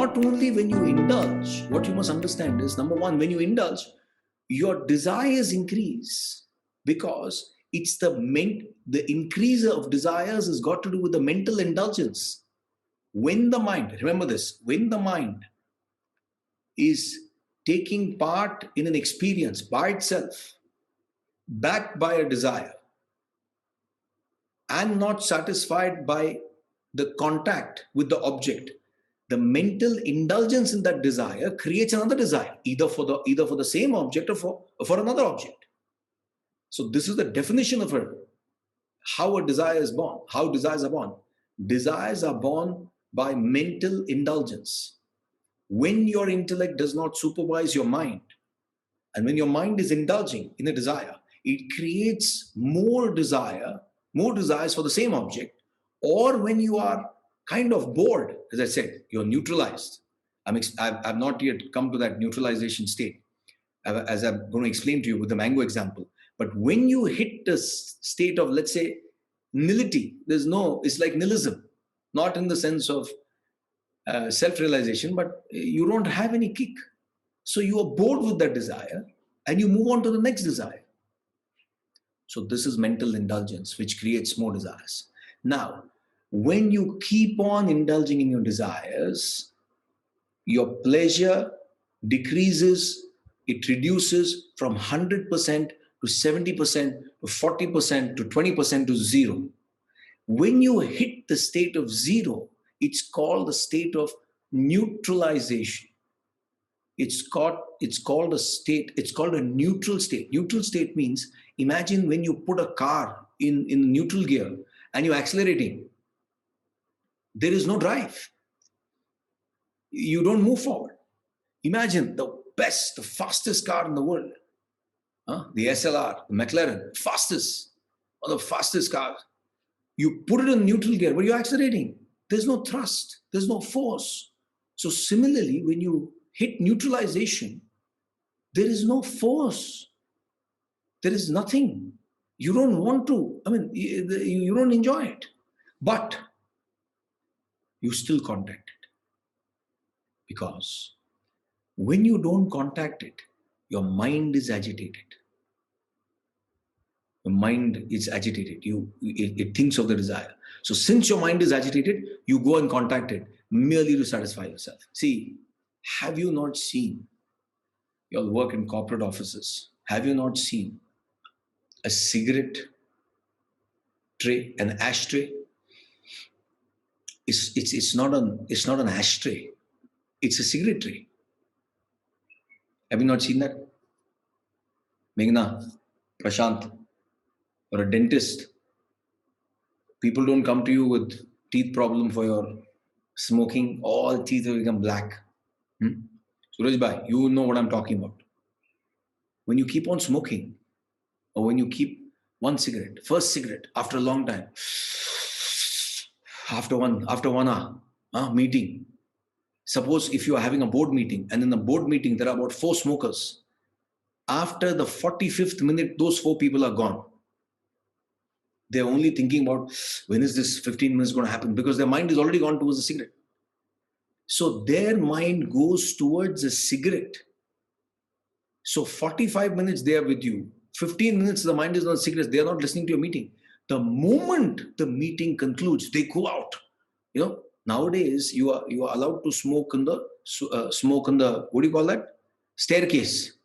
not only when you indulge, what you must understand is, number one, when you indulge, your desires increase, because it's the increase of desires has got to do with the mental indulgence. When the mind, remember this, when the mind is taking part in an experience by itself, backed by a desire, and not satisfied by the contact with the object, the mental indulgence in that desire creates another desire, either for the same object or for another object. So this is the definition of how a desire is born, how desires are born. Desires are born by mental indulgence. When your intellect does not supervise your mind, and when your mind is indulging in a desire, it creates more desires for the same object. Or when you are kind of bored, as I said, you're neutralized. I've not yet come to that neutralization state, as I'm going to explain to you with the mango example. But when you hit the state of, let's say, nility, it's like nihilism, not in the sense of self-realization, but you don't have any kick. So you are bored with that desire and you move on to the next desire. So this is mental indulgence, which creates more desires. Now, when you keep on indulging in your desires, your pleasure decreases, it reduces from 100% to 70% to 40% to 20% to zero. When you hit the state of zero, it's called the state of neutralization. It's called a neutral state. Neutral state means, imagine when you put a car in neutral gear and you're accelerating. There is no drive. You don't move forward. Imagine the fastest car in the world. The SLR, the McLaren, one of the fastest cars. You put it in neutral gear, but you're accelerating. There's no thrust. There's no force. So similarly, when you hit neutralization, there is no force. There is nothing. You don't want to. You don't enjoy it. But you still contact it. Because when you don't contact it, your mind is agitated. Your mind is agitated. It thinks of the desire. So since your mind is agitated, you go and contact it merely to satisfy yourself. See, have you not seen, you all work in corporate offices, have you not seen a cigarette tray, an ashtray? It's not an ashtray. It's a cigarette tray. Have you not seen that? Meghna, Prashant, or a dentist. People don't come to you with teeth problem for your smoking. All teeth will become black. Suraj bhai, you know what I'm talking about. When you keep on smoking, or when you keep one cigarette, first cigarette, after a long time, after one hour, meeting. Suppose if you are having a board meeting, and in the board meeting there are about 4 smokers. After the 45th minute, those 4 people are gone. They're only thinking about, when is this 15 minutes going to happen? Because their mind is already gone towards the cigarette. So their mind goes towards a cigarette. So 45 minutes they are with you. 15 minutes the mind is on cigarettes. They are not listening to your meeting. The moment the meeting concludes, they go out. Nowadays you are allowed to smoke in the what do you call that? Staircase.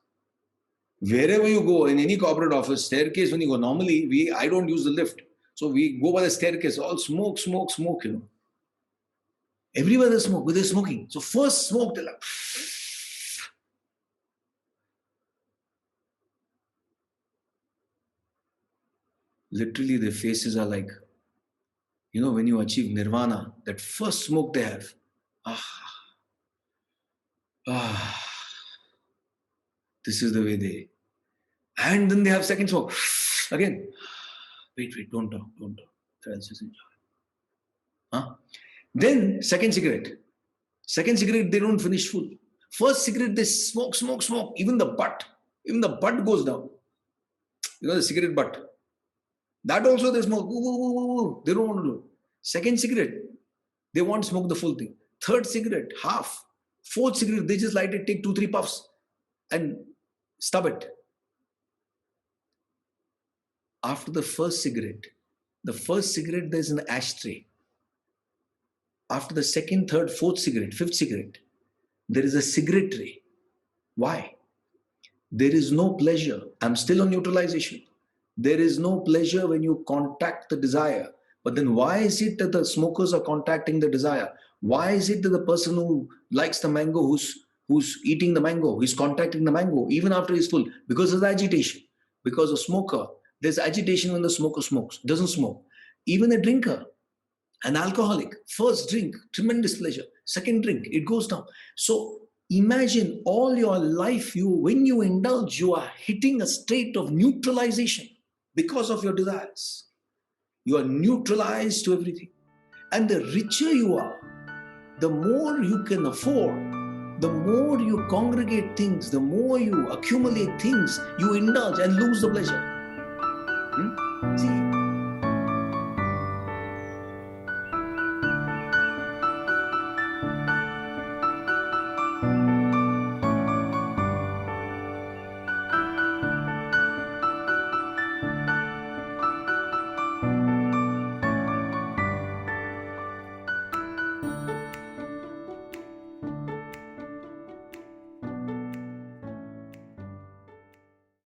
Wherever you go in any corporate office, staircase when you go. Normally I don't use the lift, so we go by the staircase. All smoke. Everywhere there's smoke. They're smoking. So first smoke, they're like, literally their faces are like, when you achieve nirvana, that first smoke they have, this is the way they, and then they have second smoke, again, wait, don't talk, let's just enjoy. Then second cigarette, they don't finish full. First cigarette, they smoke, even the butt goes down, the cigarette butt. That also they smoke. They don't want to do it. Second cigarette, they want to smoke the full thing. Third cigarette, half. Fourth cigarette, they just light it, take 2-3 puffs and stub it. After the first cigarette, there's an ashtray. After the second, third, fourth cigarette, fifth cigarette, there is a cigarette tray. Why? There is no pleasure. I'm still on neutralization. There is no pleasure when you contact the desire. But then why is it that the smokers are contacting the desire? Why is it that the person who likes the mango, who's eating the mango, who's contacting the mango, even after he's full? Because of the agitation. Because a smoker, there's agitation when the smoker smokes, doesn't smoke. Even a drinker, an alcoholic, first drink, tremendous pleasure. Second drink, it goes down. So imagine all your life, when you indulge, you are hitting a state of neutralization because of your desires. You are neutralized to everything. And the richer you are, the more you can afford, the more you congregate things, the more you accumulate things, you indulge and lose the pleasure. See,